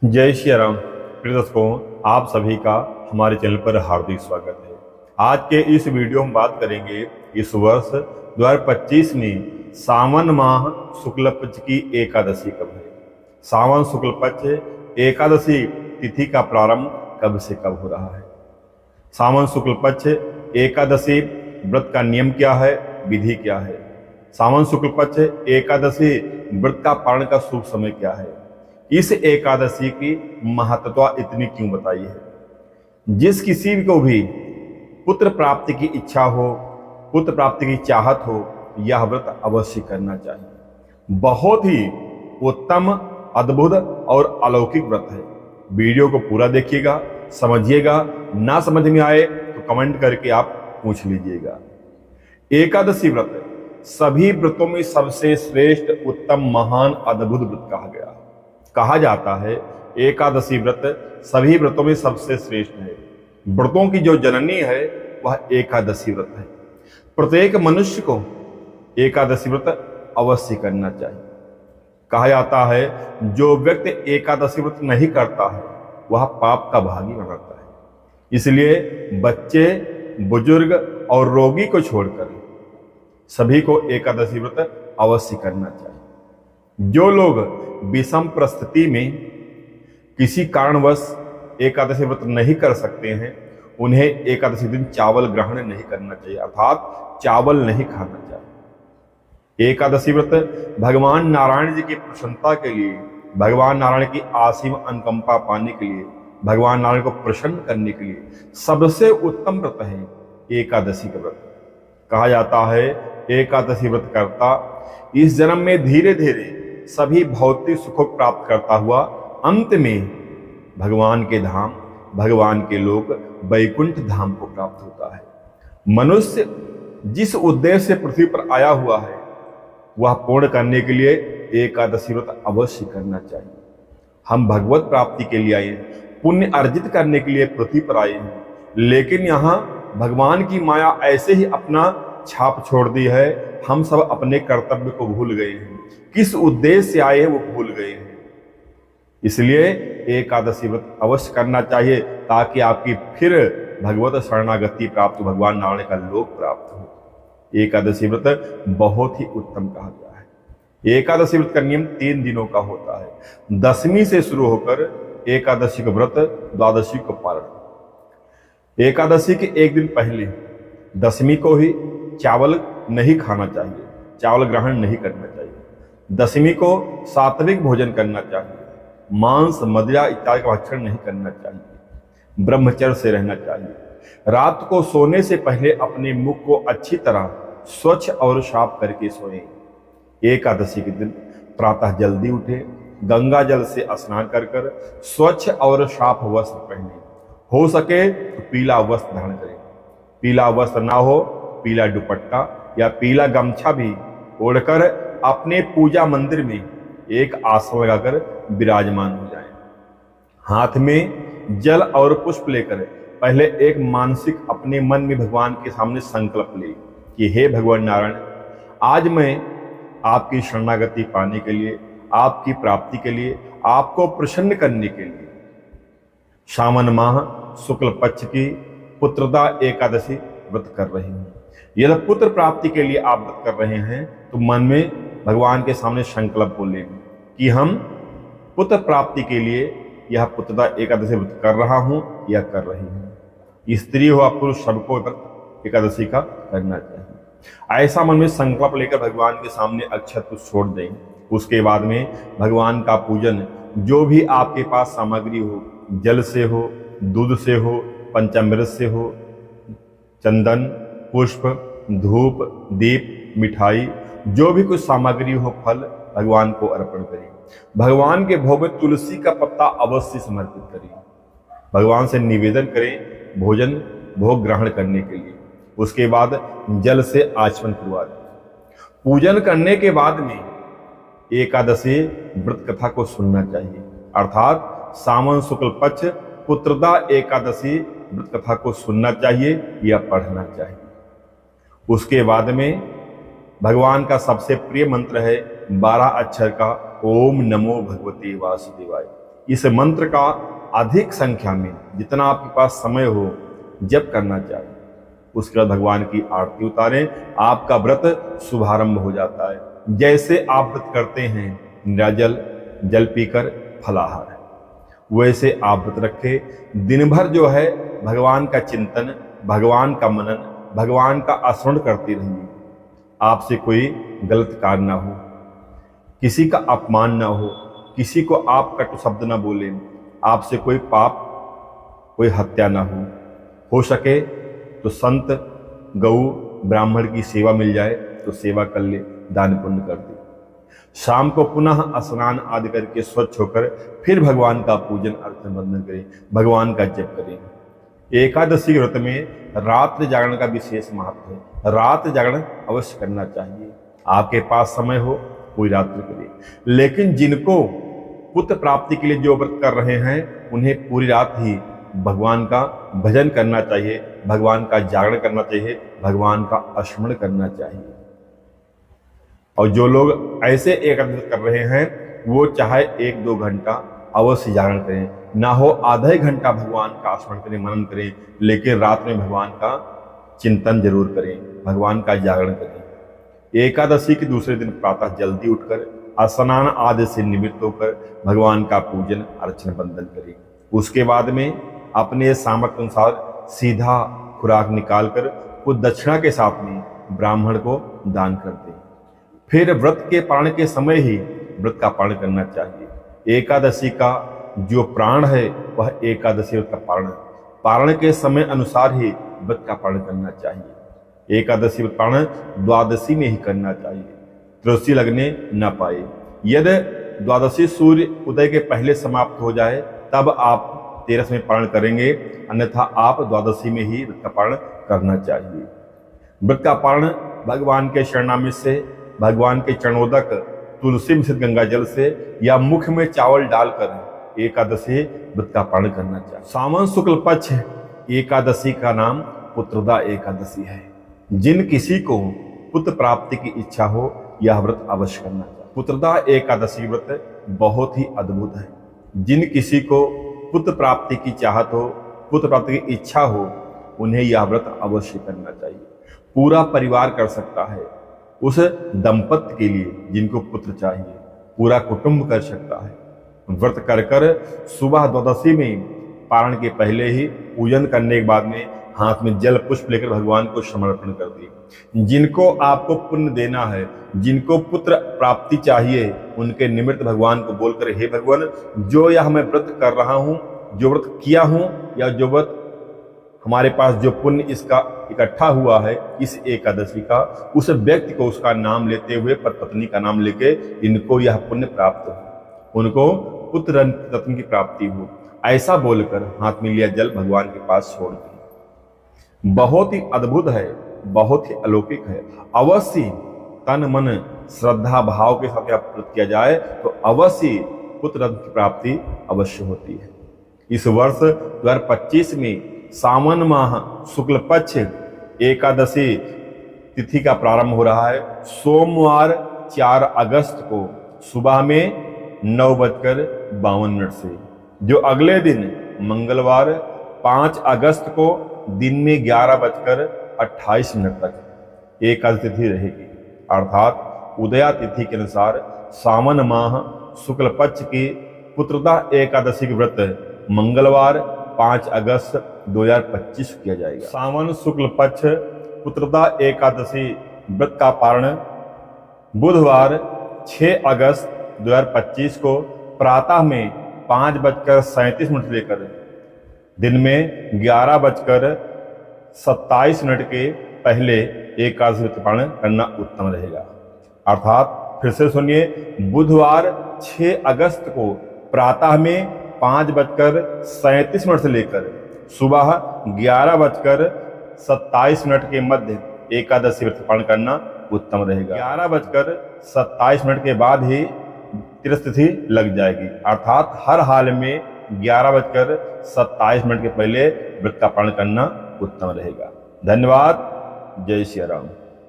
जय श्री राम। प्रिय दर्शकों, आप सभी का हमारे चैनल पर हार्दिक स्वागत है। आज के इस वीडियो में बात करेंगे इस वर्ष 2025 में सावन माह शुक्ल पक्ष की एकादशी कब है। सावन शुक्ल पक्ष एकादशी तिथि का प्रारंभ कब से कब हो रहा है। सावन शुक्ल पक्ष एकादशी व्रत का नियम क्या है, विधि क्या है। सावन शुक्ल पक्ष एकादशी व्रत का पारण का शुभ समय क्या है। इस एकादशी की महत्वता इतनी क्यों बताई है। जिस किसी को भी पुत्र प्राप्ति की इच्छा हो, पुत्र प्राप्ति की चाहत हो, यह व्रत अवश्य करना चाहिए। बहुत ही उत्तम, अद्भुत और अलौकिक व्रत है। वीडियो को पूरा देखिएगा, समझिएगा। ना समझ में आए तो कमेंट करके आप पूछ लीजिएगा। एकादशी व्रत सभी व्रतों में सबसे श्रेष्ठ, उत्तम, महान, अद्भुत व्रत कहा गया। कहा जाता है एकादशी व्रत सभी व्रतों में सबसे श्रेष्ठ है। व्रतों की जो जननी है वह एकादशी व्रत है। प्रत्येक मनुष्य को एकादशी व्रत अवश्य करना चाहिए। कहा जाता है जो व्यक्ति एकादशी व्रत नहीं करता है वह पाप का भागी बनाता है। इसलिए बच्चे, बुजुर्ग और रोगी को छोड़कर सभी को एकादशी व्रत अवश्य करना चाहिए। जो लोग विषम परिस्थिति में किसी कारणवश एकादशी व्रत नहीं कर सकते हैं, उन्हें एकादशी दिन चावल ग्रहण नहीं करना चाहिए, अर्थात चावल नहीं खाना चाहिए। एकादशी व्रत भगवान नारायण जी की प्रसन्नता के लिए, भगवान नारायण की असीम अनुकंपा पाने के लिए, भगवान नारायण को प्रसन्न करने के लिए सबसे उत्तम व्रत है एकादशी का व्रत। कहा जाता है एकादशी व्रत करता इस जन्म में धीरे धीरे सभी भौतिक सुखों को प्राप्त करता हुआ अंत में भगवान के धाम, भगवान के लोक वैकुंठ धाम को प्राप्त होता है। मनुष्य जिस उद्देश्य से पृथ्वी पर आया हुआ है वह पूर्ण करने के लिए एकादशी व्रत अवश्य करना चाहिए। हम भगवत प्राप्ति के लिए आए हैं, पुण्य अर्जित करने के लिए पृथ्वी पर आए हैं, लेकिन यहाँ भगवान की माया ऐसे ही अपना छाप छोड़ दी है। हम सब अपने कर्तव्य को भूल गए हैं, किस उद्देश्य से आए हैं वो भूल गए हैं। इसलिए एकादशी व्रत अवश्य करना चाहिए ताकि आपकी फिर भगवत शरणागति प्राप्त, भगवान नारायण का लोक प्राप्त हो। एकादशी व्रत बहुत ही उत्तम कहा गया है। एकादशी व्रत का नियम 3 दिनों का होता है। दशमी से शुरू होकर एकादशी का व्रत द्वादशी को पारण। एकादशी के एक दिन पहले दशमी को ही चावल नहीं खाना चाहिए, चावल ग्रहण नहीं करना चाहिए। दशमी को सात्विक भोजन करना चाहिए, मांस, मदिरा इत्यादि का भक्षण नहीं करना चाहिए, ब्रह्मचर्य से रहना चाहिए। रात को सोने से पहले अपने मुख को अच्छी तरह स्वच्छ और साफ करके सोएं। एकादशी के दिन प्रातः जल्दी उठे, गंगा जल से स्नान कर स्वच्छ और साफ वस्त्र पहने, हो सके तो पीला वस्त्र धारण करें। पीला वस्त्र ना हो, पीला दुपट्टा या पीला गमछा भी ओढ़कर अपने पूजा मंदिर में एक आसन लगाकर विराजमान हो जाएं। हाथ में जल और पुष्प लेकर पहले एक मानसिक अपने मन में भगवान के सामने संकल्प ले कि हे भगवान नारायण, आज मैं आपकी शरणागति पाने के लिए, आपकी प्राप्ति के लिए, आपको प्रसन्न करने के लिए सावन माह शुक्ल पक्ष की पुत्रदा एकादशी व्रत कर रही हूँ। यदि पुत्र प्राप्ति के लिए आप व्रत कर रहे हैं तो मन में भगवान के सामने संकल्प बोले कि हम पुत्र प्राप्ति के लिए यह पुत्रदा एकादशी व्रत कर रहा हूं या कर रही हूं। स्त्री हो या पुरुष, सबको व्रत एकादशी का करना चाहिए। ऐसा मन में संकल्प लेकर भगवान के सामने अक्षत छोड़ दें। उसके बाद में भगवान का पूजन, जो भी आपके पास सामग्री हो, जल से हो, दूध से हो, पंचामृत से हो, चंदन, पुष्प, धूप, दीप, मिठाई, जो भी कुछ सामग्री हो, फल, भगवान को अर्पण करिए। भगवान के भोग में तुलसी का पत्ता अवश्य समर्पित करिए। भगवान से निवेदन करें भोजन भोग ग्रहण करने के लिए। उसके बाद जल से आचमन करवा दें। पूजन करने के बाद में एकादशी व्रत कथा को सुनना चाहिए, अर्थात सावन शुक्ल पक्ष पुत्रदा एकादशी व्रत कथा को सुनना चाहिए या पढ़ना चाहिए। उसके बाद में भगवान का सबसे प्रिय मंत्र है 12 अक्षर का ओम नमो भगवते वासुदेवाय। इस मंत्र का अधिक संख्या में जितना आपके पास समय हो जप करना चाहिए। उसके बाद भगवान की आरती उतारें, आपका व्रत शुभारंभ हो जाता है। जैसे आप व्रत करते हैं निराजल जल पीकर फलाहार, वैसे आप व्रत रखें। दिन भर जो है भगवान का चिंतन, भगवान का मनन, भगवान का स्मरण करते रहिए। आपसे कोई गलत कार्य ना हो, किसी का अपमान ना हो, किसी को आप कटु शब्द ना बोले, आपसे कोई पाप, कोई हत्या ना हो सके तो संत, गौ, ब्राह्मण की सेवा मिल जाए तो सेवा कर ले, दान पुण्य कर दे। शाम को पुनः स्नान आदि करके स्वच्छ होकर फिर भगवान का पूजन अर्चन वंदन करें, भगवान का जप करें। एकादशी व्रत में रात्रि जागरण का विशेष महत्व है। रात्रि जागरण अवश्य करना चाहिए। आपके पास समय हो कोई रात्रि करिए, लेकिन जिनको पुत्र प्राप्ति के लिए जो व्रत कर रहे हैं उन्हें पूरी रात ही भगवान का भजन करना चाहिए, भगवान का जागरण करना चाहिए, भगवान का स्मरण करना चाहिए। और जो लोग ऐसे एकादशी कर रहे हैं वो चाहे 1-2 घंटा अवश्य जागरण करें, ना हो आधा ही घंटा भगवान का स्मरण करें, मनन करें, लेकिन रात में भगवान का चिंतन जरूर करें, भगवान का जागरण करें। एकादशी के दूसरे दिन प्रातः जल्दी उठकर स्नान आदि से निवृत्त होकर भगवान का पूजन अर्चन वंदन करें। उसके बाद में अपने सामर्थ्य अनुसार सीधा खुराक निकालकर कुछ दक्षिणा के साथ में ब्राह्मण को दान कर दें। फिर व्रत के पारण के समय ही व्रत का पारण करना चाहिए। एकादशी का जो प्राण है वह एकादशी व्रत का पारण के समय अनुसार ही व्रत का पारण करना चाहिए। एकादशी व्रत पारण द्वादशी में ही करना चाहिए, त्रयोदशी लगने न पाए। यदि द्वादशी सूर्य उदय के पहले समाप्त हो जाए तब आप 13 में पारण करेंगे, अन्यथा आप द्वादशी में ही व्रत का पारण करना चाहिए। व्रत का पारण भगवान के शरणामृत से, भगवान के चरणोदक तुलसी मिश्रित गंगा जल से या मुख में चावल डालकर एकादशी व्रत का पारण करना चाहिए। सावन शुक्ल पक्ष एकादशी का नाम पुत्रदा एकादशी है। जिन किसी को पुत्र प्राप्ति की इच्छा हो यह व्रत अवश्य करना चाहिए। पुत्रदा एकादशी व्रत बहुत ही अद्भुत है। जिन किसी को पुत्र प्राप्ति की चाहत हो, पुत्र प्राप्ति की इच्छा हो, उन्हें यह व्रत अवश्य करना चाहिए। पूरा परिवार कर सकता है। उस दंपत्ति के लिए जिनको पुत्र चाहिए पूरा कुटुंब कर सकता है। व्रत कर कर सुबह द्वादशी में पारण के पहले ही पूजन करने के बाद में हाथ में जल पुष्प लेकर भगवान को समर्पण कर दिए। जिनको आपको पुण्य देना है, जिनको पुत्र प्राप्ति चाहिए, उनके निमित्त भगवान को बोलकर हे भगवान, जो यह मैं व्रत कर रहा हूँ, जो व्रत किया हूँ या जो व्रत हमारे पास जो पुण्य इसका इकट्ठा हुआ है इस एकादशी का, उस व्यक्ति को उसका नाम लेते हुए पत्नी का नाम लेके इनको यह पुण्य प्राप्त हो, उनको पुत्र रत्न की प्राप्ति हो, ऐसा बोलकर हाथ में लिया जल भगवान के पास छोड़ दिया। बहुत ही अद्भुत है, बहुत ही अलौकिक है। अवश्य तन मन श्रद्धा भाव के साथ व्रत किया जाए तो अवश्य पुत्र रत्न की प्राप्ति अवश्य होती है। इस वर्ष 2025 में सावन माह शुक्ल पक्ष एकादशी तिथि का प्रारंभ हो रहा है। सोमवार 4 अगस्त को सुबह में 9:52 से, जो अगले दिन मंगलवार 5 अगस्त को दिन में 11:28 तक एकादशी तिथि रहेगी। अर्थात उदया तिथि के अनुसार सावन माह शुक्ल पक्ष की पुत्रदा एकादशी के व्रत मंगलवार 5 अगस्त 2025 किया जाएगा। सावन शुक्ल पक्ष पुत्रदा एकादशी व्रत का पारण बुधवार 6 अगस्त 2025 को प्रातः में 5:37 लेकर दिन में 11:27 के पहले एकादशी व्रत पारण करना उत्तम रहेगा। अर्थात फिर से सुनिए, बुधवार 6 अगस्त को प्रातः में 5:37 से लेकर सुबह 11:27 के मध्य एकादशी व्रत पारण करना उत्तम रहेगा। 11:27 के बाद ही तिथि लग जाएगी। अर्थात हर हाल में 11:27 के पहले व्रत का पारण करना उत्तम रहेगा। धन्यवाद। जय श्री राम।